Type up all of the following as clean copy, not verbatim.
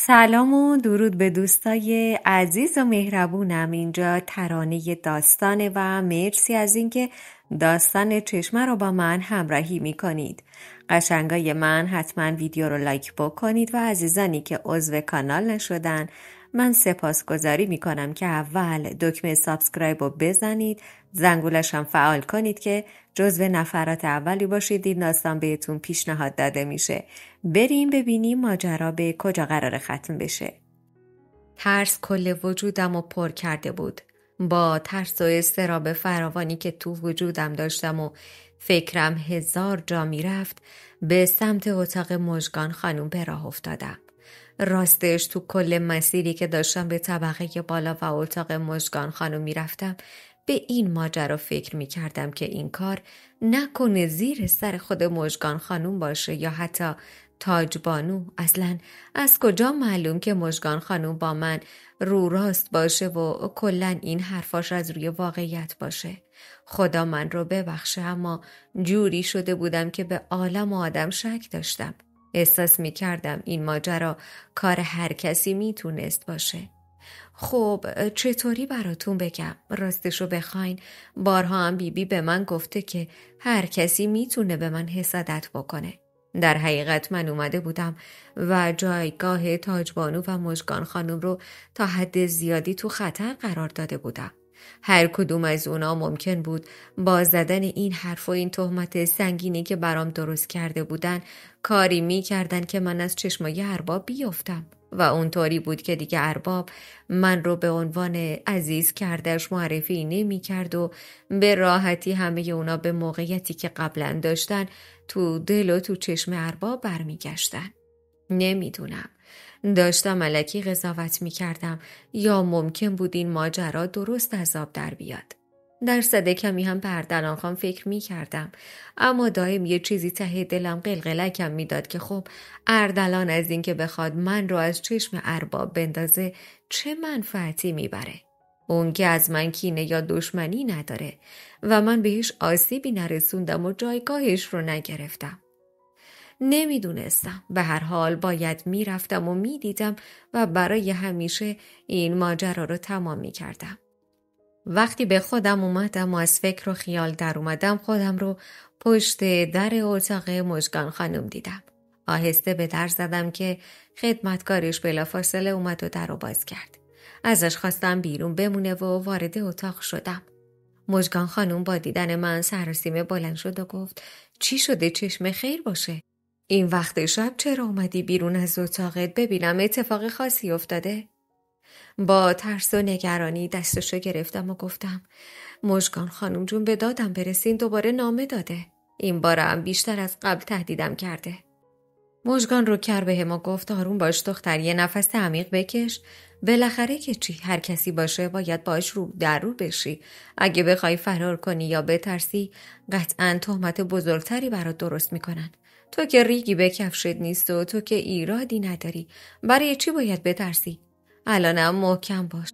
سلام و درود به دوستای عزیز و مهربونم. اینجا ترانه داستانه و مرسی از اینکه داستان چشمه رو با من همراهی میکنید. قشنگای من حتما ویدیو رو لایک بکنید و عزیزانی که عضو کانال نشدن من سپاسگزاری میکنم که اول دکمه سابسکرایب رو بزنید، زنگولش هم فعال کنید که جزو نفرات اولی باشید این داستان بهتون پیشنهاد داده میشه. بریم ببینیم ماجرا به کجا قرار ختم بشه. ترس کل وجودم رو پر کرده بود. با ترس و اضطراب فراوانی که تو وجودم داشتم و فکرم هزار جا میرفت به سمت اتاق مژگان خانم به راه افتادم. راستش تو کل مسیری که داشتم به طبقه بالا و اتاق مژگان خانم میرفتم به این ماجرا فکر میکردم که این کار نکنه زیر سر خود مژگان خانم باشه یا حتی تاج بانو. اصلا از کجا معلوم که مژگان خانم با من رو راست باشه و کلن این حرفاش از روی واقعیت باشه. خدا من رو ببخشه، اما جوری شده بودم که به عالم و آدم شک داشتم. احساس می کردم این ماجرا کار هر کسی می تونست باشه. خب چطوری براتون بگم؟ راستشو بخواین بارها هم بیبی به من گفته که هر کسی می تونه به من حسادت بکنه. در حقیقت من اومده بودم و جایگاه تاجبانو و مژگان خانم رو تا حد زیادی تو خطر قرار داده بودم. هر کدوم از اونا ممکن بود با زدن این حرف و این تهمت سنگینی که برام درست کرده بودن کاری می کردن که من از چشمای ارباب بیفتم و اونطوری بود که دیگه ارباب من رو به عنوان عزیز کردش معرفی نمی کرد و به راحتی همه اونا به موقعیتی که قبلا داشتن تو دل و تو چشم ارباب برمی گشتن. نمیدونم، داشتم الکی قضاوت می کردم یا ممکن بود این ماجرا درست از آب در بیاد. درصد کمی هم به اردلان خان فکر می کردم، اما دائم یه چیزی ته دلم قلقلکم می داد که خب اردلان از این که بخواد من رو از چشم ارباب بندازه چه منفعتی می بره؟ اون که از من کینه یا دشمنی نداره و من بهش آسیبی نرسوندم و جایگاهش رو نگرفتم. نمیدونستم، به هر حال باید میرفتم و میدیدم و برای همیشه این ماجرا رو تمام میکردم. وقتی به خودم اومدم و از فکر و خیال در اومدم خودم رو پشت در اتاق مژگان خانم دیدم. آهسته به در زدم که خدمتکارش بلافاصله اومد و در رو باز کرد. ازش خواستم بیرون بمونه و وارد اتاق شدم. مژگان خانم با دیدن من سراسیمه بلند شد و گفت چی شده؟ چشم خیر باشه. این وقت شب چرا اومدی بیرون از اتاقت؟ ببینم اتفاق خاصی افتاده؟ با ترس و نگرانی دستشو گرفتم و گفتم مژگان خانم جون به دادم برسین دوباره نامه داده. این بار هم بیشتر از قبل تهدیدم کرده. مژگان رو کر بهم و گفت آروم باش دختر، یه نفس عمیق بکش. بالاخره که چی، هر کسی باشه باید باش رو در رو بشی. اگه بخوای فرار کنی یا بترسی قطعاً تهمت بزرگتری برات درست میکنن. تو که ریگی به کفشت نیست و تو که ایرادی نداری، برای چی باید بترسی؟ الانم محکم باش.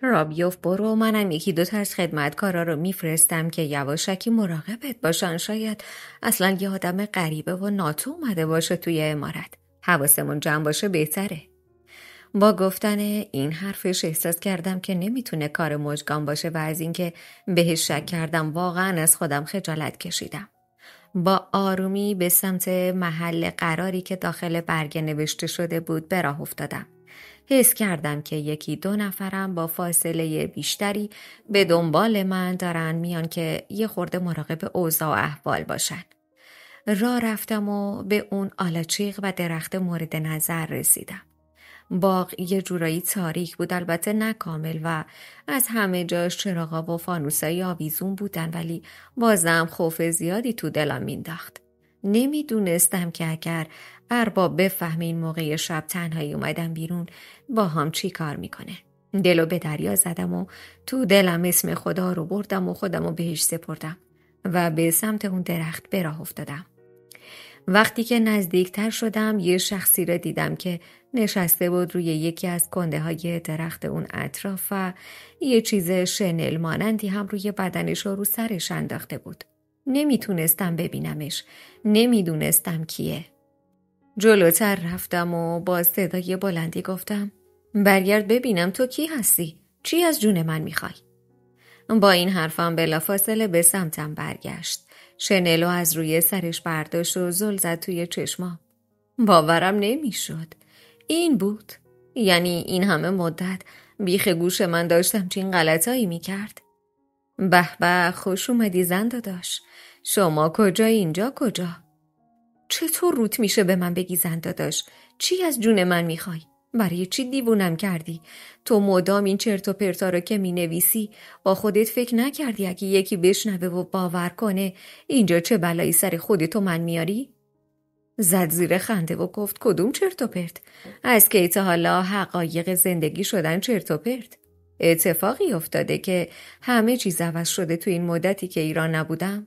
را بیفت برو، منم یکی دو تا از خدمتکارا رو میفرستم که یواشکی مراقبت باشن، شاید اصلا یه آدم غریبه و ناتو اومده باشه توی عمارت. حواسمون جمع باشه بهتره. با گفتن این حرفش احساس کردم که نمیتونه کار مژگان باشه و از اینکه بهش شک کردم واقعا از خودم خجالت کشیدم. با آرومی به سمت محل قراری که داخل برگه نوشته شده بود به راه افتادم. حس کردم که یکی دو نفرم با فاصله بیشتری به دنبال من دارن میان که یه خورده مراقب اوضاع و احوال باشن. راه رفتم و به اون آلاچیق و درخت مورد نظر رسیدم. باغ یه جورایی تاریک بود، البته نه کامل، و از همه جاش چراغا و فانوسای آویزون بودن، ولی بازم خوف زیادی تو دلم مینداخت. نمیدونستم که اگر ارباب بفهمه این موقع شب تنهایی اومدم بیرون با هم چی کار میکنه. دلو به دریا زدم و تو دلم اسم خدا رو بردم و خودمو بهش سپردم و به سمت اون درخت به راه افتادم. وقتی که نزدیکتر شدم یه شخصی را دیدم که نشسته بود روی یکی از کنده های درخت اون اطراف و یه چیز شنل مانندی هم روی بدنش و رو سرش انداخته بود. نمیتونستم ببینمش، نمیدونستم کیه. جلوتر رفتم و با صدای بلندی گفتم برگرد ببینم تو کی هستی؟ چی از جون من میخوای؟ با این حرفم بلافاصله به سمتم برگشت. شنلو از روی سرش برداشت و زل زد توی چشمام. باورم نمیشد. این بود. یعنی این همه مدت بیخ گوش من داشتم چین غلطایی میکرد. به به، خوش اومدی زن داداش. شما کجا اینجا کجا؟ چطور روت میشه به من بگی زن داداش؟ چی از جون من میخوای؟ برای چی دیوونم کردی؟ تو مدام این چرت و پرتا رو که مینویسی با خودت فکر نکردی اگه یکی بشنوه و باور کنه اینجا چه بلایی سر خودتو من میاری؟ زد زیر خنده و گفت کدوم چرت و پرت؟ از کی تا حالا حقایق زندگی شدن چرت و پرت؟ اتفاقی افتاده که همه چیز عوض شده تو این مدتی که ایران نبودم؟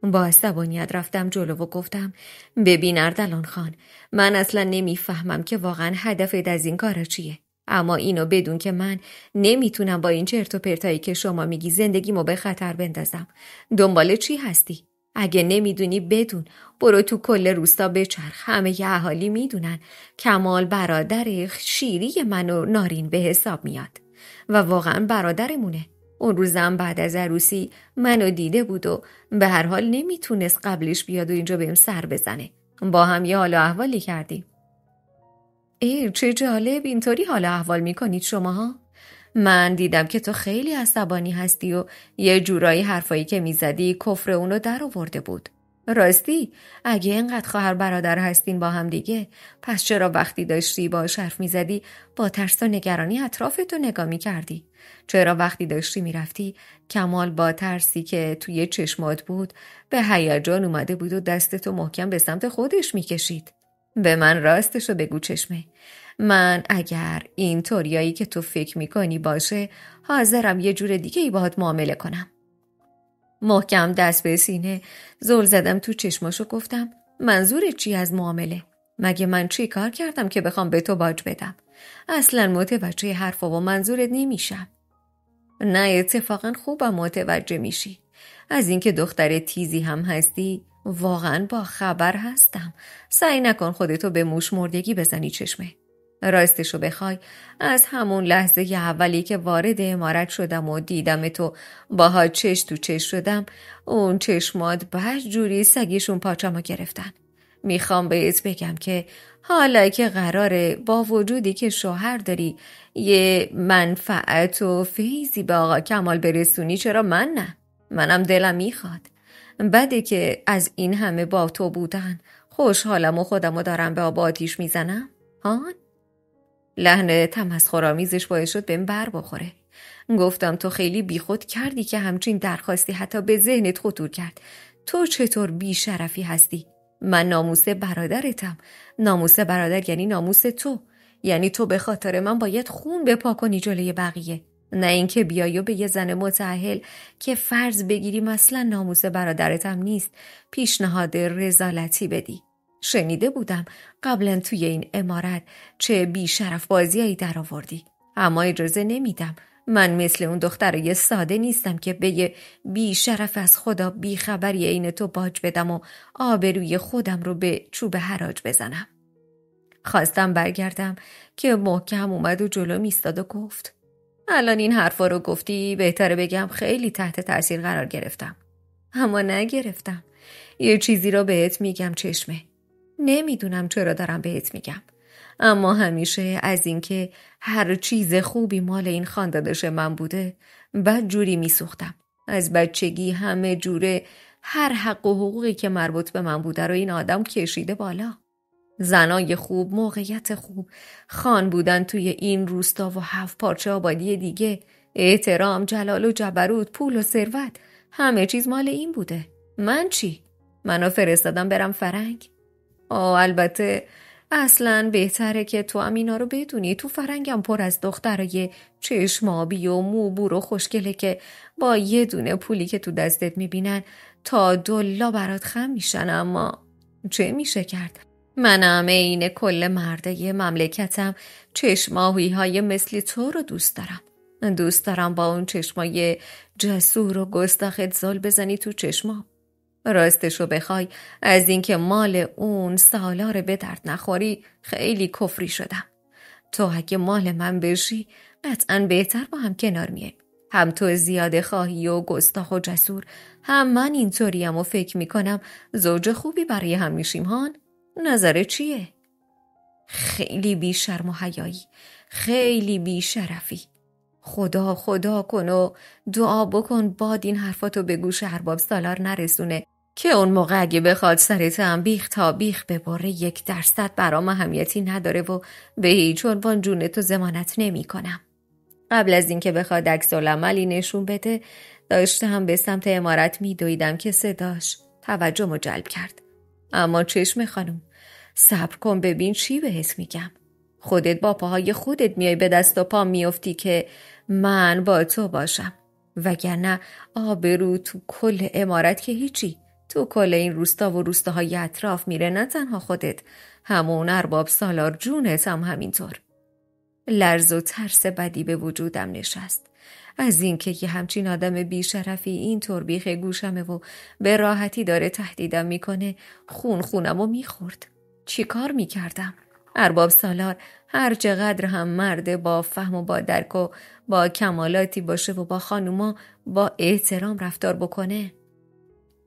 با عصبانیت رفتم جلو و گفتم ببین اردلان خان، من اصلا نمیفهمم که واقعا هدفت از این کارا چیه، اما اینو بدون که من نمیتونم با این چرت و پرتایی که شما میگی زندگیمو به خطر بندازم. دنبال چی هستی؟ اگه نمیدونی بدون، برو تو کل روستا بچرخ، همه ی اهالی میدونن کمال برادر شیری من و نارین به حساب میاد و واقعا برادرمونه. اون روزم بعد از عروسی منو دیده بود و به هر حال نمیتونست قبلش بیاد و اینجا بهم سر بزنه. با هم یه حال و احوالی کردیم. چه جالب، اینطوری حال و احوال میکنید شماها؟ من دیدم که تو خیلی عصبانی هستی و یه جورایی حرفایی که میزدی کفر اونو در آورده بود. راستی اگه اینقدر خواهر برادر هستین با هم دیگه، پس چرا وقتی داشتی باهاش حرف میزدی با ترس و نگرانی اطرافتو نگاه میکردی؟ چرا وقتی داشتی میرفتی کمال با ترسی که توی چشمات بود به هیجان اومده بود و دستتو محکم به سمت خودش میکشید؟ به من راستشو بگو چشمه، من اگر این طوریایی که تو فکر میکنی باشه حاضرم یه جور دیگه ای باهات معامله کنم. محکم دست به سینه زل زدم تو چشماشو گفتم منظورت چی از معامله؟ مگه من چی کار کردم که بخوام به تو باج بدم؟ اصلا متوجه حرفا و منظورت نمیشم. نه اتفاقا خوبم متوجه میشی. از اینکه دختر تیزی هم هستی واقعا با خبر هستم. سعی نکن خودتو به موش مردگی بزنی چشمه. راستشو بخوای از همون لحظه اولی که وارد عمارت شدم و دیدم تو باها چش تو چش شدم، اون چشمات بدجوری سگیشون پاچمو گرفتن. میخوام بهت بگم که حالا که قراره با وجودی که شوهر داری یه منفعت و فیضی به آقا کمال برسونی، چرا من نه؟ منم دلم میخواد. بده که از این همه با تو بودن خوشحالم و خودمو دارم به آب آتیش میزنم؟ هان؟ لحن تمسخرآمیزش باعث شد بهم بر بخوره. گفتم تو خیلی بیخود کردی که همچین درخواستی حتی به ذهنت خطور کرد. تو چطور بیشرفی هستی؟ من ناموس برادرتم. ناموس برادر یعنی ناموس تو. یعنی تو به خاطر من باید خون بپا کنی جلوی بقیه، نه اینکه بیای و به یه زن متأهل که فرض بگیری مثلا ناموس برادرتم نیست پیشنهاد رذالتی بدی. شنیده بودم قبلا توی این عمارت چه بیشرف بازیایی در آوردی، اما اجازه نمیدم. من مثل اون دخترای ساده نیستم که به یه بیشرف از خدا بیخبری عین تو باج بدم و آبروی خودم رو به چوب حراج بزنم. خواستم برگردم که محکم اومد و جلو ایستاد و گفت الان این حرفا رو گفتی بهتره بگم خیلی تحت تاثیر قرار گرفتم. اما نگرفتم. یه چیزی رو بهت میگم چشمه. نمیدونم چرا دارم بهت میگم، اما همیشه از اینکه هر چیز خوبی مال این خاندادش من بوده بد جوری میسوختم. از بچگی همه جوره هر حق و حقوقی که مربوط به من بوده رو این آدم کشیده بالا. زنای خوب، موقعیت خوب، خان بودن توی این روستا و 7 پارچه آبادی دیگه، احترام، جلال و جبروت، پول و ثروت، همه چیز مال این بوده. من چی؟ منو فرستادم برم فرنگ؟ البته اصلاً بهتره که تو هم اینا رو بدونی. تو فرنگم پر از دخترای چشمابی و موبور و خوشگله که با یه دونه پولی که تو دستت میبینن تا دلا برات خم میشن. اما چه میشه کرد؟ منم عین کل مرده مملکتم چشماهی های مثل تو رو دوست دارم. دوست دارم با اون چشمای جسور و گستاخت زل بزنی تو چشمام. راستشو بخوای از اینکه مال اون سالار به درد نخوری خیلی کفری شدم. تو اگه مال من بشی قطعاً بهتر با هم کنار میایم. هم تو زیاده خواهی و گستاخ و جسور، هم من اینطوریم و فکر میکنم زوج خوبی برای هم میشیم. هان نظرت چیه؟ خیلی بی شرم و حیایی، خیلی بی شرفی. خدا کن و دعا بکن باد این حرفاتو به گوش ارباب سالار نرسونه که اون موقع اگه بخواد سرت هم بیخ تا بیخ ببره 1% برام اهمیتی نداره و به هیچ عنوان جونتو ضمانت نمی کنم. قبل از اینکه بخواد عکس‌العملی نشون بده داشتم به سمت عمارت میدویدم که صداش توجهمو جلب کرد. اما چشم خانم، صبر کن ببین چی بهت میگم. خودت با پاهای خودت میای به دست و پا میافتی که من با تو باشم، وگرنه آبرو تو کل عمارت که هیچی، تو کل این روستا و روستاهای اطراف میره. نه تنها خودت، همون ارباب سالار جونت هم همینطور. لرز و ترس بدی به وجودم نشست از اینکه یه همچین آدم بیشرفی اینطور بیخ گوشمه و به راحتی داره تهدیدم میکنه. خونمو میخورد. چی کار میکردم؟ ارباب سالار هر چقدر هم مرده با فهم و با درک و با کمالاتی باشه و با خانوما با احترام رفتار بکنه،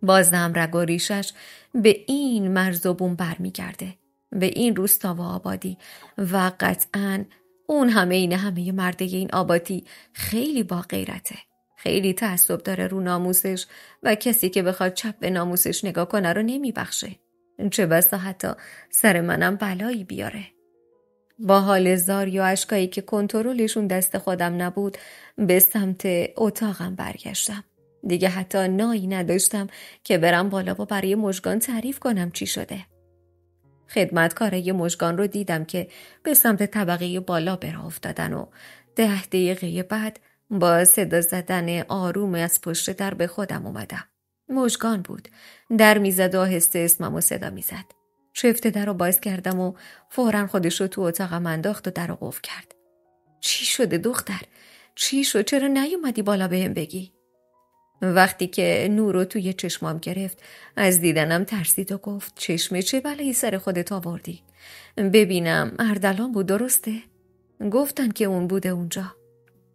بازم رگ و ریشش به این مرز و بوم برمیگرده، به این روستا و آبادی. و قطعاً اون همه مرده این آبادی خیلی با غیرته، خیلی تعصب داره رو ناموسش و کسی که بخواد چپ به ناموسش نگاه کنه رو نمیبخشه. چه بسا حتی سر منم بلایی بیاره. با حال زار یا اشکایی که کنترلشون دست خودم نبود به سمت اتاقم برگشتم. دیگه حتی نایی نداشتم که برم بالا و برای مژگان تعریف کنم چی شده. خدمتکاره مژگان رو دیدم که به سمت طبقه بالا براه افتادن و 10 دقیقه بعد با صدا زدن آروم از پشت در به خودم اومدم. مژگان بود. در میزد و آهسته اسممو صدا میزد. شفت در رو باز کردم و فوراً خودش رو تو اتاقم انداخت و در رو قفل کرد. چی شده دختر؟ چی شد؟ چرا نیومدی بالا بهم بگی؟ وقتی که نور رو توی چشمام گرفت از دیدنم ترسید و گفت چشمه چه بلایی سر خودت آوردی؟ ببینم اردلان بود درسته؟ گفتن که اون بوده اونجا.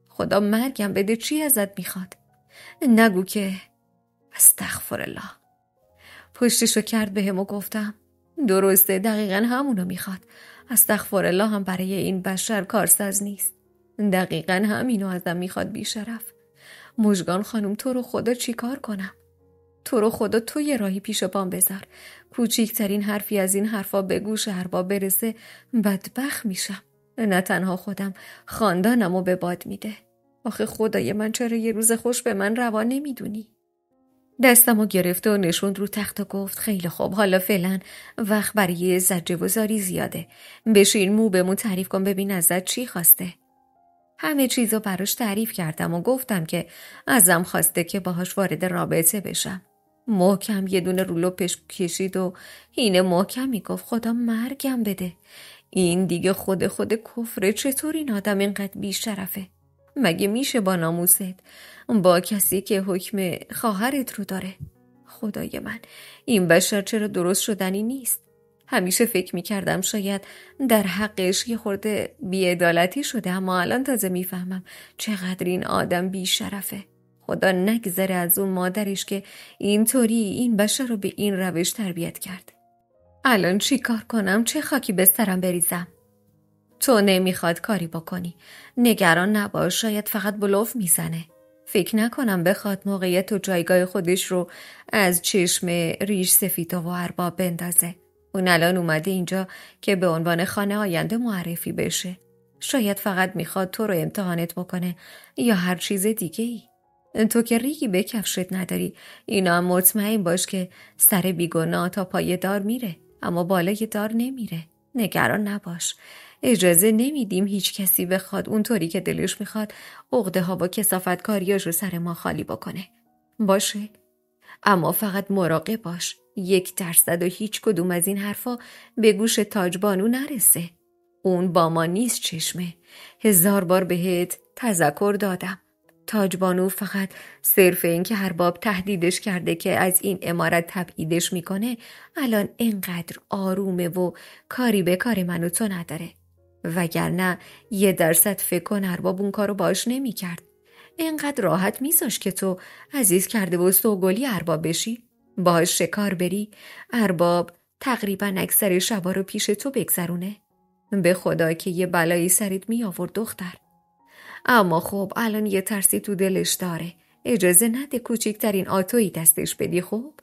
خدا مرگم بده چی ازت میخواد؟ نگو که. استغفرالله. پشتشو کرد بهم و گفتم درسته دقیقاً همونو میخواد. استغفرالله هم برای این بشر کارساز نیست. دقیقاً همینو ازم میخواد بیشرف. مژگان خانم تو رو خدا چی کار کنم؟ تو رو خدا تو یه راهی پیش پام بذار. کوچیکترین حرفی از این حرفا به گوش ارباب برسه بدبخت میشم. نه تنها خودم خاندانمو به باد میده. آخه خدای من چرا یه روز خوش به من روا نمیدونی؟ دستمو گرفت و نشوند رو تخت و گفت خیلی خوب حالا فعلا وقت برای زجه و زاری زیاده. بشین مو بهمون تعریف کن ببین ازت چی خواسته. همه چیزو براش تعریف کردم و گفتم که ازم خواسته که باهاش وارد رابطه بشم. محکم یه دونه رولو پیش کشید و هینه محکم میگفت خدا مرگم بده. این دیگه خود کفره. چطور این آدم اینقدر بیشرفه؟ مگه میشه با ناموست؟ با کسی که حکم خواهرت رو داره؟ خدای من این بشر چرا درست شدنی نیست؟ همیشه فکر میکردم شاید در حقش یه خورده بی‌عدالتی شده، اما الان تازه میفهمم چقدر این آدم بیشرفه. خدا نگذره از اون مادرش که اینطوری این بشر رو به این روش تربیت کرد. الان چی کار کنم؟ چه خاکی به سرم بریزم؟ تو نمیخواد کاری بکنی. نگران نباش، شاید فقط بلوف میزنه. فکر نکنم بخواد موقعیت و جایگاه خودش رو از چشم ریش سفید و ارباب بندازه. اون الان اومده اینجا که به عنوان خانه آینده معرفی بشه. شاید فقط میخواد تو رو امتحانت بکنه یا هر چیز دیگه ای. تو که ریگی به کفشت نداری. اینا هم مطمئن باش که سر بیگناه تا پای دار میره اما بالای دار نمیره. نگران نباش. اجازه نمیدیم هیچ کسی بخواد اونطوری که دلش میخواد عقده ها با کثافتکاریاش رو سر ما خالی بکنه. باشه؟ اما فقط مراقب باش 1% و هیچ کدوم از این حرفا به گوش تاجبانو نرسه. اون با ما نیست چشمه. 1000 بار بهت تذکر دادم. تاجبانو فقط صرف این که ارباب تهدیدش کرده که از این عمارت تبعیدش میکنه الان اینقدر آرومه و کاری به کار من و تو نداره. وگرنه 1% فکر کن ارباب اون کارو باش نمیکرد. اینقدر راحت میذاش که تو عزیز کرده و سوگلی ارباب بشی، باهاش شکار بری، ارباب تقریبا اکثر شبا رو پیش تو بگذرونه. به خدا که یه بلایی سرت می آورد دختر. اما خب الان یه ترسی تو دلش داره. اجازه نده کوچکترین آتویی دستش بدی. خب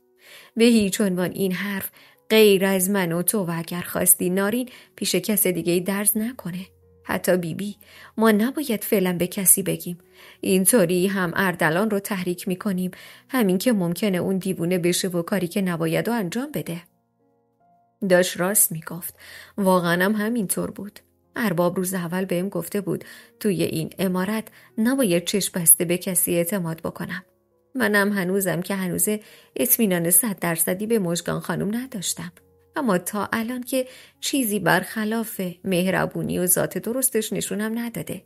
به هیچ عنوان این حرف غیر از من و تو و اگر خواستی نارین پیش کس دیگه درز نکنه. حتی بیبی ما نباید فعلا به کسی بگیم. اینطوری هم اردلان رو تحریک میکنیم، همین که ممکنه اون دیوونه بشه و کاری که نباید و انجام بده. داشت راست میگفت. واقعا هم همینطور بود. ارباب روز اول بهم گفته بود توی این عمارت نباید چشم بسته به کسی اعتماد بکنم. منم هنوزم که هنوزه اطمینان 100% به مژگان خانم نداشتم. اما تا الان که چیزی برخلاف مهربونی و ذات درستش نشونم نداده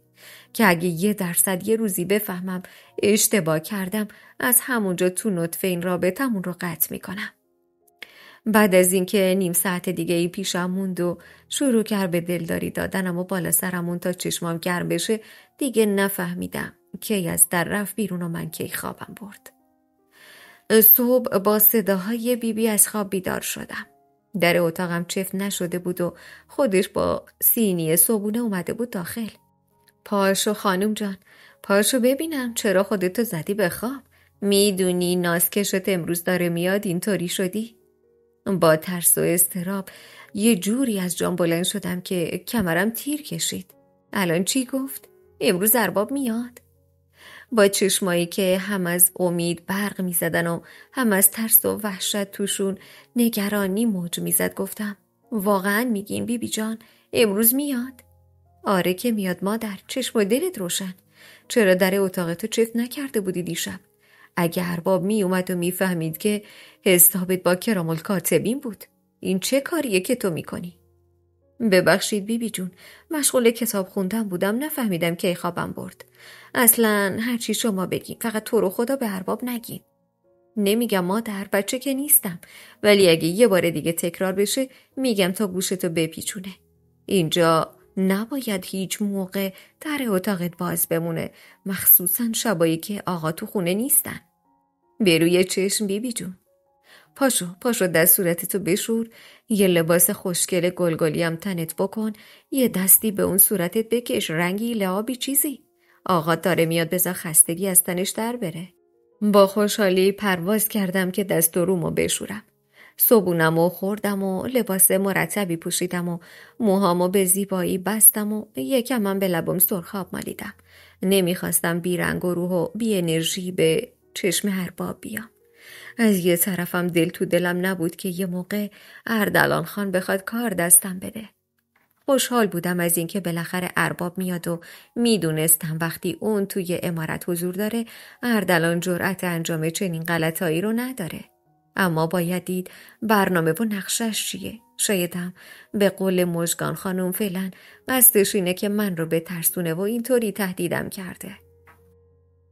که اگه 1% یه روزی بفهمم اشتباه کردم از همونجا تو نطفه این رابطمون رو قطع میکنم. بعد از اینکه نیم ساعت دیگه ای پیشم موند و شروع کرد به دلداری دادنم و بالا سرمون تا چشمام گرم بشه دیگه نفهمیدم کی از در رفت بیرون و من کی خوابم برد. صبح با صداهای بیبی از خواب بیدار شدم. در اتاقم چفت نشده بود و خودش با سینی صبحونه اومده بود داخل. پاشو خانم جان، پاشو ببینم چرا خودتو زدی به خواب؟ میدونی نازکشت امروز داره میاد اینطوری شدی؟ با ترس و اضطراب یه جوری از جام بلند شدم که کمرم تیر کشید. الان چی گفت؟ امروز ارباب میاد؟ با چشمایی که هم از امید برق میزدن و هم از ترس و وحشت توشون نگرانی موج میزد گفتم واقعا میگین بیبی جان امروز میاد؟ آره که میاد مادر، چشم و دلت روشن. چرا در اتاقتو چفت نکرده بودی دیشب؟ اگه ارباب می اومد و میفهمید که حسابت با کرام الکاتبین بود، این چه کاریه که تو میکنی؟ ببخشید بیبی جون، مشغول کتاب خوندن بودم، نفهمیدم که خوابم برد. اصلا هرچی شما بگین، فقط تو رو خدا به ارباب نگین. نمیگم مادر، بچه که نیستم، ولی اگه یه بار دیگه تکرار بشه میگم تا گوشتو بپیچونه. اینجا نباید هیچ موقع در اتاقت باز بمونه، مخصوصا شبایی که آقا تو خونه نیستن. بروی چشم بیبی جون. پاشو دست صورتتو بشور، یه لباس خوشگل گلگلی هم تنت بکن، یه دستی به اون صورتت بکش، رنگی لعابی چیزی. آقا داره میاد، بذار خستگی از تنش در بره. با خوشحالی پرواز کردم که دست و رومو بشورم. صبونمو خوردم و لباس مرتبی پوشیدم و موهامو به زیبایی بستم و یکم هم به لبم سرخاب مالیدم. نمیخواستم بی رنگ و روح و بی انرژی به چشم ارباب بیام. از یه طرفم دل تو دلم نبود که یه موقع اردلان خان بخواد کار دستم بده. خوشحال بودم از اینکه بالاخره ارباب میاد و میدونستم وقتی اون توی عمارت حضور داره اردلان جرأت انجام چنین غلطایی رو نداره. اما باید دید برنامه و نقشش چیه. شایدم به قول مژگان خانم فعلا قصدش اینه که من رو بترسونه و اینطوری تهدیدم کرده.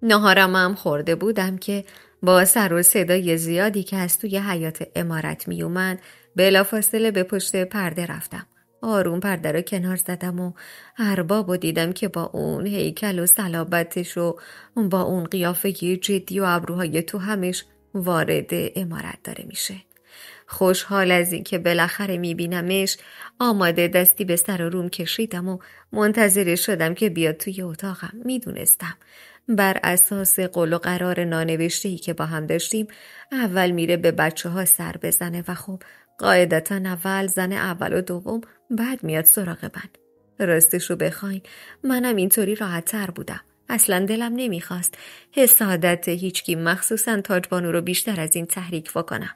ناهارم هم خورده بودم که با سر و صدای زیادی که از توی حیاط عمارت می اومد بلافاصله به پشت پرده رفتم. آروم پرده رو کنار زدم و اربابو دیدم که با اون هیکل و صلابتش و با اون قیافه جدی و ابروهای تو همش وارد عمارت داره میشه. خوشحال از این که بالاخره میبینمش آماده دستی به سر و روم کشیدم و منتظر شدم که بیاد توی اتاقم. میدونستم بر اساس قول و قرار نانوشته‌ای که با هم داشتیم اول میره به بچه‌ها سر بزنه و خب قاعدتا اول زن اول و دوم بعد میاد سراغ من. راستشو بخواین منم اینطوری راحت تر بودم. اصلا دلم نمیخواست حسادت هیچکی مخصوصا تاجبانو رو بیشتر از این تحریک بکنم.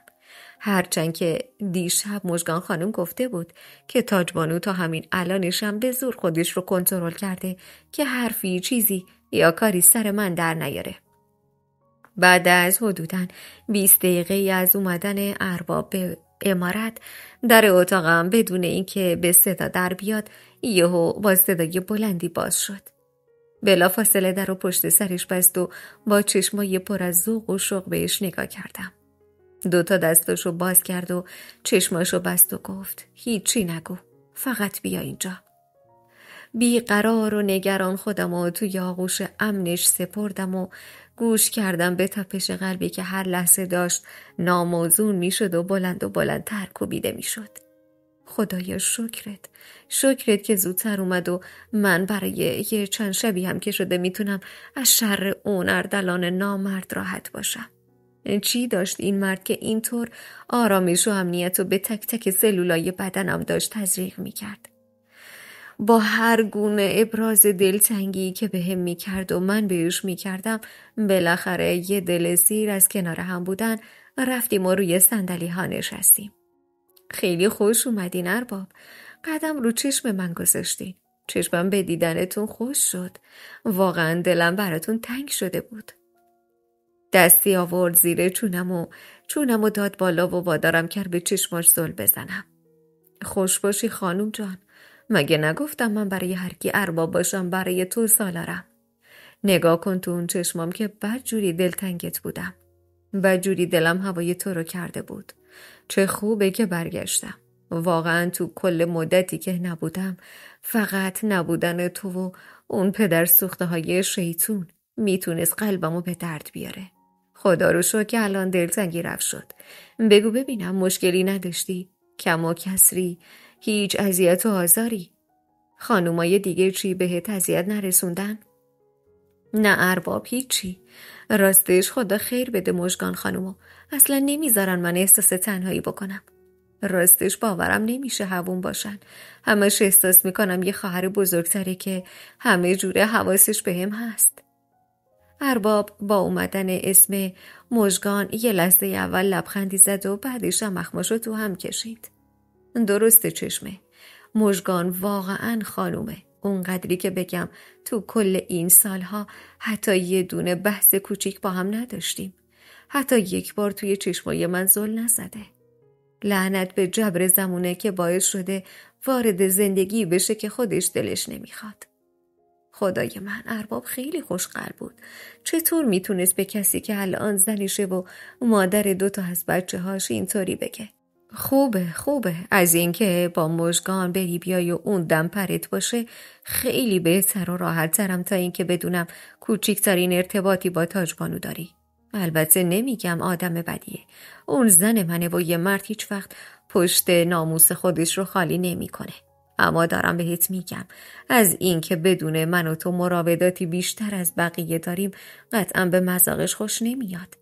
هرچند که دیشب مژگان خانم گفته بود که تاجبانو تا همین الانشم به زور خودش رو کنترل کرده که حرفی چیزی یا کاری سر من در نیاره. بعد از حدوداً 20 دقیقه از اومدن ارباب به عمارت در اتاقم بدون اینکه به صدا در بیاد یهو با صدای بلندی باز شد. بلافاصله در رو پشت سرش بست و با چشمای پر از ذوق و شوق بهش نگاه کردم. 2 دستاشو باز کرد و چشماشو بست و گفت هیچی نگو، فقط بیا اینجا. بیقرار و نگران خودمو توی آغوش امنش سپردم و گوش کردم به تپش قلبی که هر لحظه داشت ناموزون میشد و بلندتر کوبیده میشد. خدایا شکرت که زودتر اومد و من برای یه چند شبی هم که شده میتونم از شر اون اردلان نامرد راحت باشم. چی داشت این مرد که اینطور آرامش و امنیت و به تک تک سلولای بدنم داشت تزریق میکرد؟ با هر گونه ابراز دلتنگی که بهم میکرد و من بهش میکردم، بالاخره یه دل سیر از کنار هم بودن رفتیم و روی صندلی ها نشستیم. خیلی خوش اومدین ارباب، قدم رو چشم من گذاشتین. چشمم به دیدنتون خوش شد. واقعا دلم براتون تنگ شده بود. دستی آورد زیر چونم و داد بالا و وادارم کرد به چشماش زل بزنم. خوش باشی خانوم جان، مگه نگفتم من برای هر کی ارباب باشم برای تو سالارم؟ نگاه کن تو اون چشمام که بدجوری دلتنگت بودم، بدجوری دلم هوای تو رو کرده بود. چه خوبه که برگشتم. واقعا تو کل مدتی که نبودم، فقط نبودن تو و اون پدر سوخته های شیطون میتونست قلبمو به درد بیاره. خدا رو شکر که الان دلتنگی رفت شد. بگو ببینم مشکلی نداشتی؟ کم و کسری؟ هیچ اذیت و آزاری؟ خانومای دیگه چی بهت اذیت نرسوندن؟ نه ارباب، هیچی. راستش خدا خیر بده مژگان خانومو، اصلا نمیذارن من احساس تنهایی بکنم. راستش باورم نمیشه حوون باشن. همش احساس میکنم یه خواهر بزرگتره که همه جوره حواسش بهم هست. ارباب با اومدن اسم مژگان یه لحظه اول لبخندی زد و بعدش هم اخماشو تو هم کشید. درسته چشمه، مژگان واقعا خانومه. اونقدری که بگم تو کل این سالها حتی یه دونه بحث کوچیک با هم نداشتیم. حتی یک بار توی چشمای من زل نزده. لعنت به جبر زمونه که باعث شده وارد زندگی بشه که خودش دلش نمیخواد. خدای من، ارباب خیلی خوشقلب بود. چطور میتونست به کسی که الان زنشه و مادر 2 از بچه‌هاش اینطوری بگه؟ خوبه از اینکه با مژگان بری بیای و اون دم پرت باشه خیلی بهتر و راحت ترم تا اینکه بدونم کوچیکترین ارتباطی با تاجبانو داری. البته نمیگم آدم بدیه، اون زن منه و یه مرد هیچ وقت پشت ناموس خودش رو خالی نمیکنه. اما دارم بهت میگم از اینکه بدون من و تو مراوداتی بیشتر از بقیه داریم قطعا به مذاقش خوش نمیاد.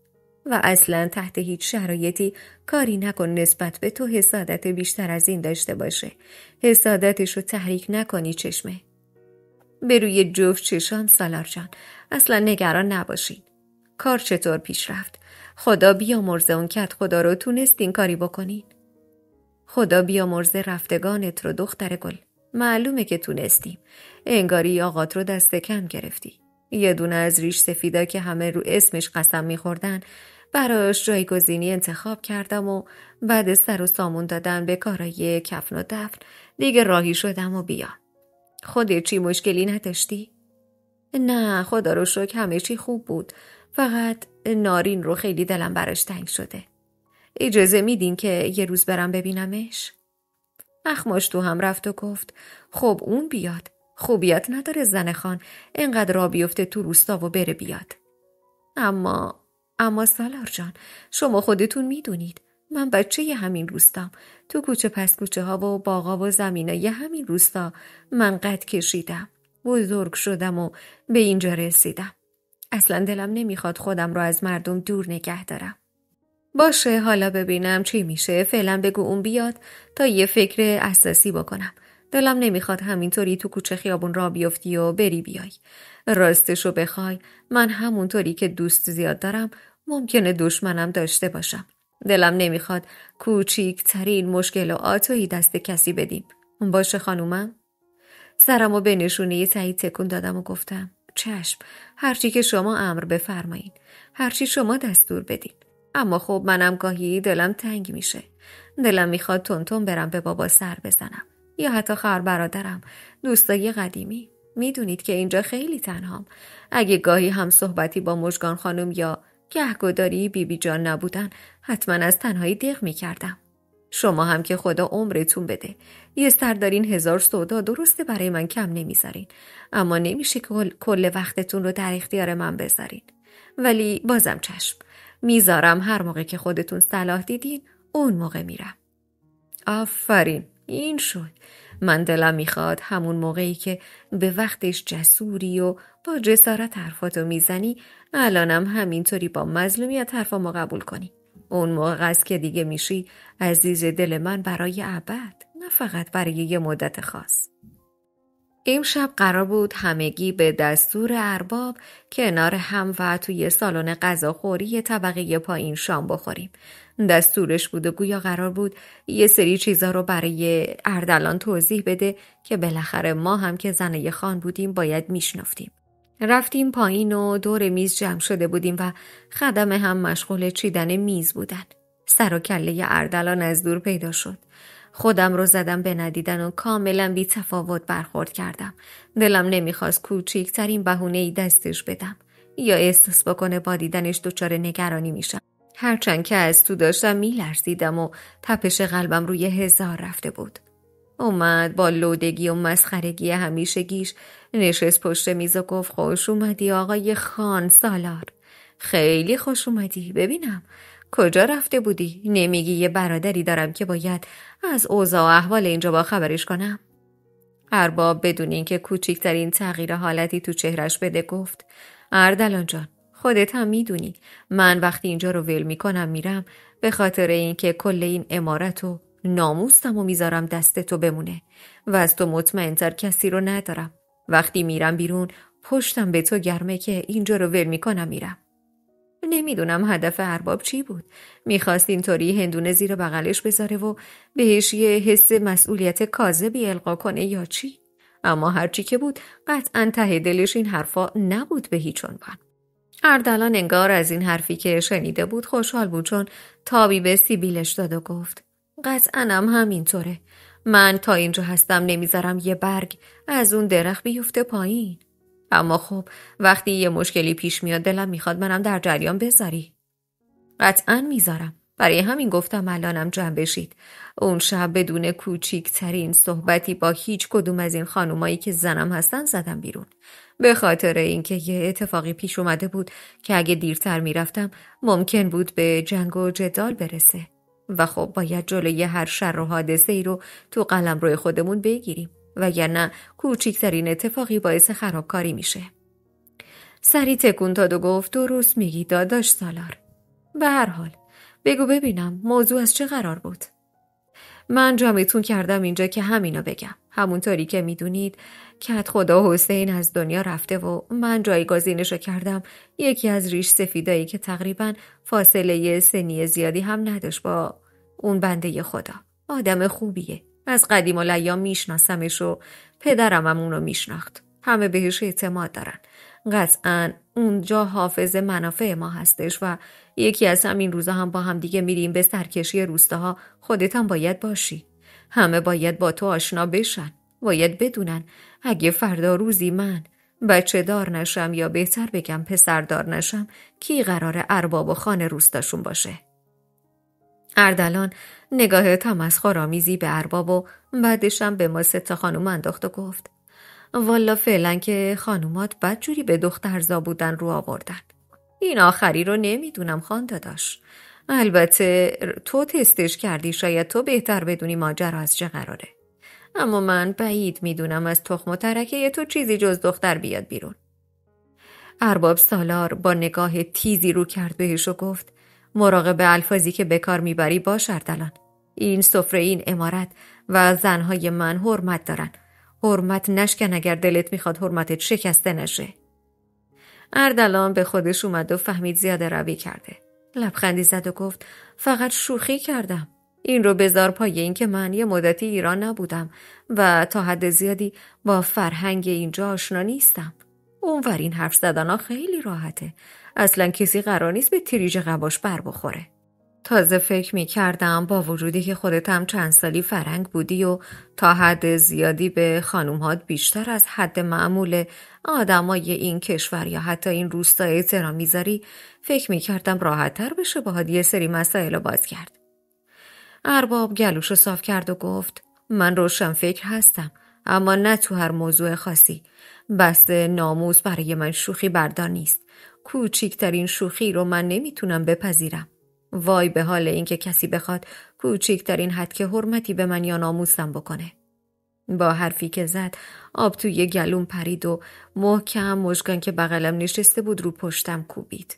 و اصلا تحت هیچ شرایطی کاری نکن نسبت به تو حسادت بیشتر از این داشته باشه. حسادتش رو تحریک نکنی چشمه. به روی جفت چشام سالار جان، اصلا نگران نباشین. کار چطور پیش رفت؟ خدا بیامرزه اون کت خدا رو تونستین کاری بکنین؟ خدا بیامرزه رفتگانت رو دختر گل. معلومه که تونستیم. انگاری آقات رو دست کم گرفتی. یه دونه از ریش سفیدا که همه رو اسمش قسم میخوردن براش جایگزینی انتخاب کردم و بعد سر و سامون دادن به کارای کفن و دفن دیگه راهی شدم و بیا. خودت چی مشکلی نداشتی؟ نه خدا رو شکر همه چی خوب بود، فقط نارین رو خیلی دلم براش تنگ شده. اجازه میدین که یه روز برم ببینمش؟ اخماش تو هم رفت و گفت خب اون بیاد، خوبیت نداره زن خان اینقدر را بیفته تو روستا و بره بیاد. اما سالار جان، شما خودتون میدونید من بچه ی همین روستام. تو کوچه پس کوچه ها و باغا و زمینای همین روستا من قد کشیدم، بزرگ شدم و به اینجا رسیدم. اصلا دلم نمیخواد خودم رو از مردم دور نگه دارم. باشه حالا ببینم چی میشه. فعلا بگو اون بیاد تا یه فکر اساسی بکنم. دلم نمیخواد همینطوری تو کوچه خیابون را بیفتی و بری بیای. راستشو بخوای من همونطوری که دوست زیاد دارم ممکنه دشمنم داشته باشم. دلم نمیخواد کوچیکترین مشکل و آتویی دست کسی بدیم. باشه خانومم؟ سرمو به نشونه تایید تکون دادم و گفتم چشم، هرچی که شما امر بفرمایید، هرچی شما دستور بدین. اما خب منم گاهی دلم تنگ میشه. دلم میخواد تونتون برم به بابا سر بزنم یا حتی خواهر برادرم، دوستای قدیمی. میدونید که اینجا خیلی تنهام. اگه گاهی هم صحبتی با مژگان خانم یا گهگداری بیبی جان نبودن، حتما از تنهایی دق میکردم. شما هم که خدا عمرتون بده. یه سر دارین 1000 سودا، درسته برای من کم نمیذارین، اما نمیشه کل وقتتون رو در اختیار من بذارین. ولی بازم چشم میذارم، هر موقع که خودتون صلاح دیدین اون موقع میرم. آفرین، این شد. من دلم میخواد همون موقعی که به وقتش جسوری و با جسارت حرفاتو میزنی، الانم همینطوری با مظلومیت حرفامو قبول کنی. اون موقع است که دیگه میشی عزیز دل من برای ابد، نه فقط برای یه مدت خاص. امشب قرار بود همگی به دستور ارباب کنار هم و توی سالن غذاخوری طبقه پایین شام بخوریم. دستورش بود و گویا قرار بود یه سری چیزا رو برای اردلان توضیح بده که بالاخره ما هم که زنه خان بودیم باید میشنافتیم. رفتیم پایین و دور میز جمع شده بودیم و خدم هم مشغول چیدن میز بودن. سر و کله اردلان از دور پیدا شد. خودم رو زدم به ندیدن و کاملا بی تفاوت برخورد کردم. دلم نمیخواست کوچیکترین بهونه‌ای دستش بدم یا احساس بکنه با دیدنش دچار نگرانی میشم. هرچند که از تو داشتم میلرزیدم و تپش قلبم روی 1000 رفته بود. اومد با لودگی و مسخرگی همیشگیش نشست پشت میز و گفت خوش اومدی آقای خان سالار. خیلی خوش اومدی. ببینم کجا رفته بودی؟ نمیگی یه برادری دارم که باید از اوضاع و احوال اینجا با خبرش کنم؟ ارباب بدون اینکه کوچکترین تغییر حالتی تو چهرش بده گفت اردلان جان، خودت هم میدونی من وقتی اینجا رو ول میکنم میرم به خاطر اینکه کل این عمارت و ناموسم و میذارم دست تو بمونه و از تو مطمئن‌تر کسی رو ندارم. وقتی میرم بیرون پشتم به تو گرمه که اینجا رو ول میکنم میرم. نمیدونم هدف ارباب چی بود. میخواست اینطوری هندونه زیر بغلش بذاره و بهش یه حس مسئولیت کاذبی القا کنه یا چی؟ اما هرچی که بود قطعاً ته دلش این حرفا نبود به هیچ عنوان. اردلان انگار از این حرفی که شنیده بود خوشحال بود، چون تابی به سیبیلش داد و گفت قطعاً هم همینطوره. من تا اینجا هستم نمیذارم یه برگ از اون درخت بیفته پایین. اما خب وقتی یه مشکلی پیش میاد دلم میخواد منم در جریان بذاری. قطعاً میذارم. برای همین گفتم الانم جمع بشید. اون شب بدون کوچیکترین صحبتی با هیچ کدوم از این خانومایی که زنم هستن زدم بیرون. به خاطر اینکه یه اتفاقی پیش اومده بود که اگه دیرتر میرفتم ممکن بود به جنگ و جدال برسه. و خب باید جلوی هر شر و حادثه ای رو تو قلمرو خودمون بگیریم، وگرنه کوچکترین اتفاقی باعث خرابکاری میشه. سری تکون داد و گفت درست میگی داداش سالار. به هر حال بگو ببینم موضوع از چه قرار بود؟ من جمعتون کردم اینجا که همینو بگم. همونطوری که میدونید کت خدا حسین از دنیا رفته و من جایگزینشو کردم یکی از ریش سفیدایی که تقریباً فاصله سنی زیادی هم نداشت با اون بنده خدا. آدم خوبیه. از قدیم الایام میشناسمش و پدرم هم اونو میشناخت. همه بهش اعتماد دارن. قطعاً اونجا حافظ منافع ما هستش و یکی از همین روزا هم با هم دیگه میریم به سرکشی روستاها. خودت هم باید باشی. همه باید با تو آشنا بشن. باید بدونن اگه فردا روزی من بچه دار نشم یا بهتر بگم پسر دار نشم کی قراره ارباب و خان روستاشون باشه. اردلان نگاه تمسخرآمیزی به ارباب و بعدشم به ما 3 خانوم انداخت و گفت والا فعلا که خانومات بدجوری به دختر زا بودن رو آوردن. این آخری رو نمیدونم خان داداش. البته تو تستش کردی، شاید تو بهتر بدونی ماجرا از چه قراره. اما من بعید میدونم از تخم و ترکه تو چیزی جز دختر بیاد بیرون. ارباب سالار با نگاه تیزی رو کرد بهش و گفت مراقب الفاظی که به کار میبری باش اردلان. این سفره، این عمارت و زنهای من حرمت دارن. حرمت نشکن اگر دلت میخواد حرمتت شکسته نشه. اردلان به خودش اومد و فهمید زیاده روی کرده. لبخندی زد و گفت فقط شوخی کردم. این رو بذار پای این که من یه مدتی ایران نبودم و تا حد زیادی با فرهنگ اینجا آشنا نیستم. اونور این حرف زدن ها خیلی راحته. اصلا کسی قرار نیست به تریج قباش بر بخوره. تازه فکر می کردم با وجودی که خودت هم چند سالی فرنگ بودی و تا حد زیادی به خانومهات بیشتر از حد معمول آدمای این کشور یا حتی این روستای احترام میذاری، فکر می کردم راحت‌تر بشه باهات یه سری مسائل رو باز کرد. ارباب گلوشو صاف کرد و گفت من روشن فکر هستم، اما نه تو هر موضوع خاصی. بحث ناموس برای من شوخی بردار نیست. کوچیکترین شوخی رو من نمیتونم بپذیرم. وای به حال اینکه کسی بخواد کوچیکترین حد که حرمتی به من یا ناموسم بکنه. با حرفی که زد آب توی گلوم پرید و محکم مژگان که بغلم نشسته بود رو پشتم کوبید.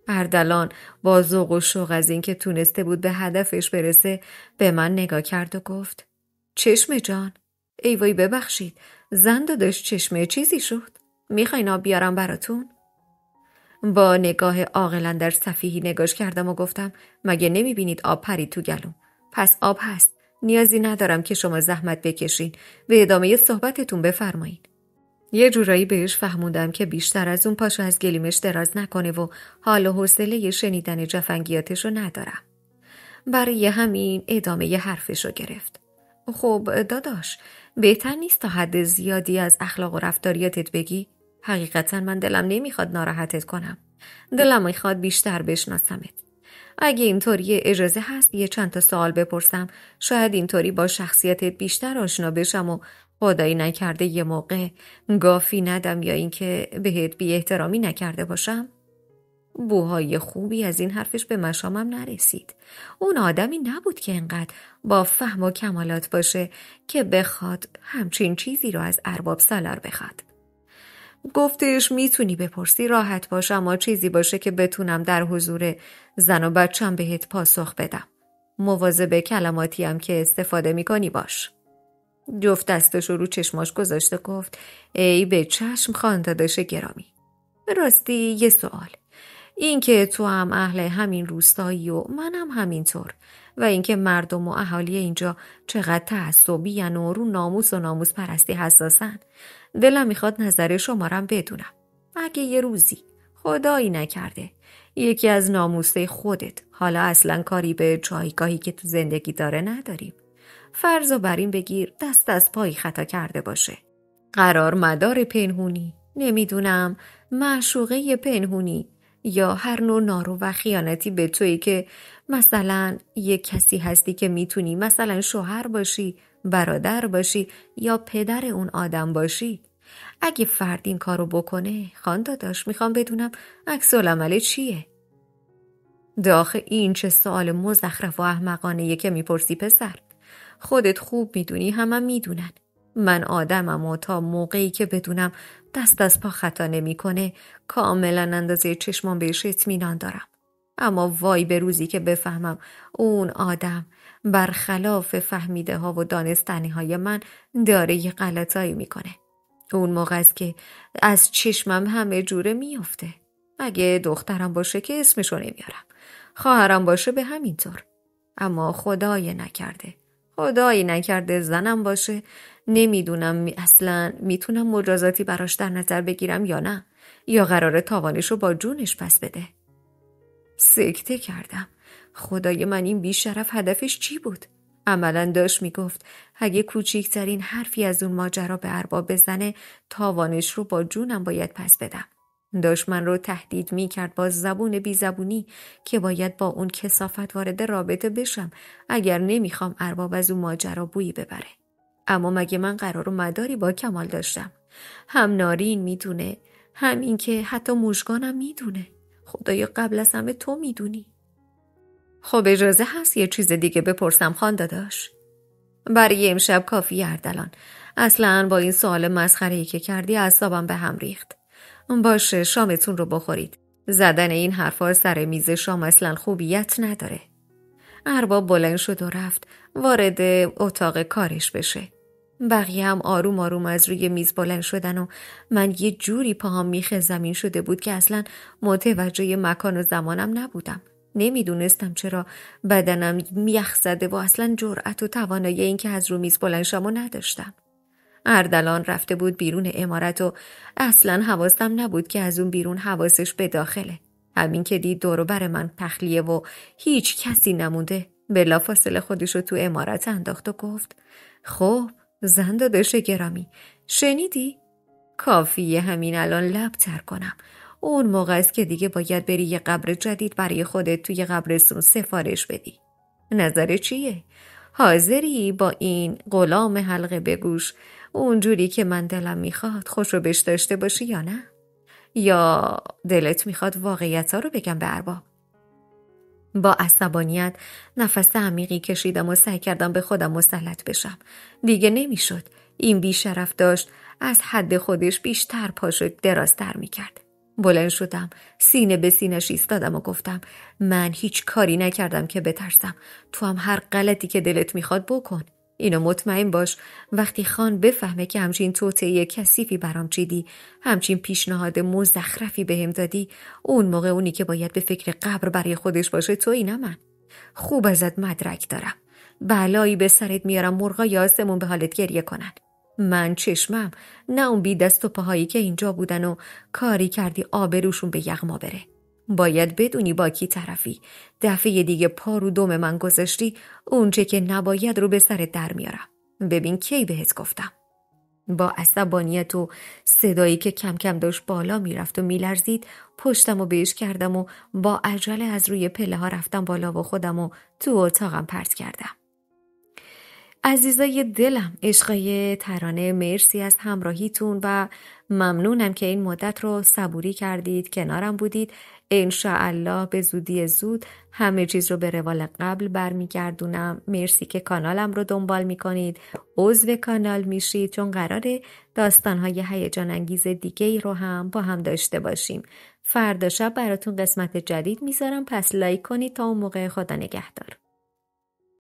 اردلان با ذوق و شوق از اینکه تونسته بود به هدفش برسه به من نگاه کرد و گفت چشمه جان، ای وای ببخشید، زن داداش چشمه چیزی شد؟ میخواین آب بیارم براتون؟ با نگاه عاقلا در سفیهی نگاش کردم و گفتم مگه نمیبینید آب پرید تو گلوم؟ پس آب هست، نیازی ندارم که شما زحمت بکشین، به ادامه صحبتتون بفرمایید. یه جورایی بهش فهموندم که بیشتر از اون پاشو از گلیمش دراز نکنه و حال و حوصله شنیدن جفنگیاتشو ندارم. برای همین ادامه حرفشو گرفت. خب داداش، بهتر نیست تا حد زیادی از اخلاق و رفتاریاتت بگی؟ حقیقتا من دلم نمیخواد ناراحتت کنم. دلم میخواد بیشتر بشناسمت. اگه اینطوری اجازه هست یه چند تا سوال بپرسم، شاید اینطوری با شخصیتت بیشتر آشنا بشم و خدایی نکرده یه موقع گافی ندم یا اینکه بهت بی احترامی نکرده باشم. بوهای خوبی از این حرفش به مشامم نرسید. اون آدمی نبود که انقدر با فهم و کمالات باشه که بخواد همچین چیزی رو از ارباب سالار بخواد. گفتش میتونی بپرسی، راحت باش، اما چیزی باشه که بتونم در حضور زن و بچم بهت پاسخ بدم. مواظب کلماتی هم که استفاده میکنی باش. جفت دستش رو چشماش گذاشته گفت ای به چشم خانداداش گرامی. راستی یه سوال، این که تو هم اهل همین روستایی و منم همینطور و اینکه مردم و اهالی اینجا چقدر تعصبی و رو ناموس و ناموس پرستی حساسن، دلم میخواد نظر شمارم بدونم. اگه یه روزی خدایی نکرده یکی از ناموسه خودت، حالا اصلا کاری به جایگاهی که تو زندگی داره نداریم، فرضو بر این بگیر دست از پای خطا کرده باشه، قرار مدار پنهونی، نمیدونم معشوقه پنهونی یا هر نوع نارو و خیانتی به تویی که مثلا یک کسی هستی که میتونی مثلا شوهر باشی، برادر باشی یا پدر اون آدم باشی، اگه فرد این کارو بکنه، خانداداش میخوام بدونم عکس العمل چیه؟ داخل این چه سوال مزخرف و احمقانه‌ایه که میپرسی پسر؟ خودت خوب میدونی، همه میدونن من آدمم و تا موقعی که بدونم دست از پا خطا نمیکنه کاملا اندازه چشمام بهش اطمینان دارم. اما وای به روزی که بفهمم اون آدم برخلاف فهمیده ها و دانستنی های من داره یه غلطایی میکنه. اون موقع است که از چشمم همه جوره میفته. اگه دخترم باشه که اسمشو نمیارم، خواهرم باشه به همین طور، اما خدای نکرده زنم باشه، نمیدونم اصلا میتونم مجازاتی براش در نظر بگیرم یا نه، یا قراره تاوانشو با جونش پس بده. سکته کردم. خدای من این بیشرف هدفش چی بود؟ عملاً داشت میگفت اگه کوچیکترین حرفی از اون ماجرا به ارباب بزنه تاوانش رو با جونم باید پس بدم. داشت من رو تهدید میکرد با زبون بی زبونی که باید با اون کثافت وارد رابطه بشم اگر نمیخوام ارباب از اون ماجرا بویی ببره. اما مگه من قرار و مداری با کمال داشتم؟ هم نارین میدونه، هم این که حتی مژگانم میدونه. خدایا قبل از همه تو میدونی. خب اجازه هست یه چیز دیگه بپرسم خانداداش؟ برای امشب کافی اردلان. اصلا با این سوال مسخره‌ای که کردی اعصابم به هم ریخت. باشه شامتون رو بخورید. زدن این حرفا سر میز شام اصلا خوبیت نداره. ارباب بلند شد و رفت وارد اتاق کارش بشه. بقیه هم آروم آروم از روی میز بلند شدن و من یه جوری پاهم میخ زمین شده بود که اصلا متوجه مکان و زمانم نبودم. نمیدونستم چرا بدنم یخ زده و اصلا جرأت و توانایی این که از رو میز بلند شم و نداشتم. اردلان رفته بود بیرون عمارت و اصلا حواسم نبود که از اون بیرون حواسش به داخله. همین که دید دور و بر من پخلیه و هیچ کسی نمونده، بلافاصله خودش رو تو عمارت انداخت و گفت خب زن داداش گرامی، شنیدی؟ کافیه همین الان لب تر کنم. اون موقع است که دیگه باید بری یه قبر جدید برای خودت توی قبرستون سفارش بدی. نظر چیه؟ حاضری با این غلام حلقه به گوش اونجوری که من دلم میخواد خوش رو بش داشته باشی یا نه؟ یا دلت میخواد واقعیت ها رو بگم به ارباب؟ با عصبانیت نفس عمیقی کشیدم و سعی کردم به خودم مسلط بشم. دیگه نمیشد. این بیشرف داشت از حد خودش بیشتر پاشو درازتر میکرد. بلند شدم، سینه به سینه‌اش ایستادم و گفتم من هیچ کاری نکردم که بترسم. تو هم هر غلطی که دلت میخواد بکن. اینو مطمئن باش وقتی خان بفهمه که همچین توطئه کثیفی برام چیدی، همچین پیشنهاد مزخرفی بهم دادی، اون موقع اونی که باید به فکر قبر برای خودش باشه تویی نه من. خوب ازت مدرک دارم. بلایی به سرت میارم مرغای آسمون به حالت گریه کنن. من چشمم نه اون بی دست و پاهایی که اینجا بودن و کاری کردی آبروشون به یغما بره. باید بدونی با کی طرفی. دفعه دیگه پا رو دم من گذاشتی، اونچه که نباید رو به سرت در میارم. ببین کی بهت گفتم. با عصبانیت و صدایی که کم کم داشت بالا میرفت و میلرزید پشتم و بهش کردم و با عجله از روی پله ها رفتم بالا و خودم و تو اتاقم پرت کردم. عزیزای دلم، عشقای ترانه، مرسی از همراهیتون و ممنونم که این مدت رو صبوری کردید، کنارم بودید. انشاءالله به زودی زود همه چیز رو به روال قبل برمیگردونم. مرسی که کانالم رو دنبال میکنید، عضو کانال میشید، چون قراره داستانهای هیجان انگیز دیگه ای رو هم با هم داشته باشیم. فردا شب براتون قسمت جدید میذارم، پس لایک کنید. تا اون موقع خدا نگهدار.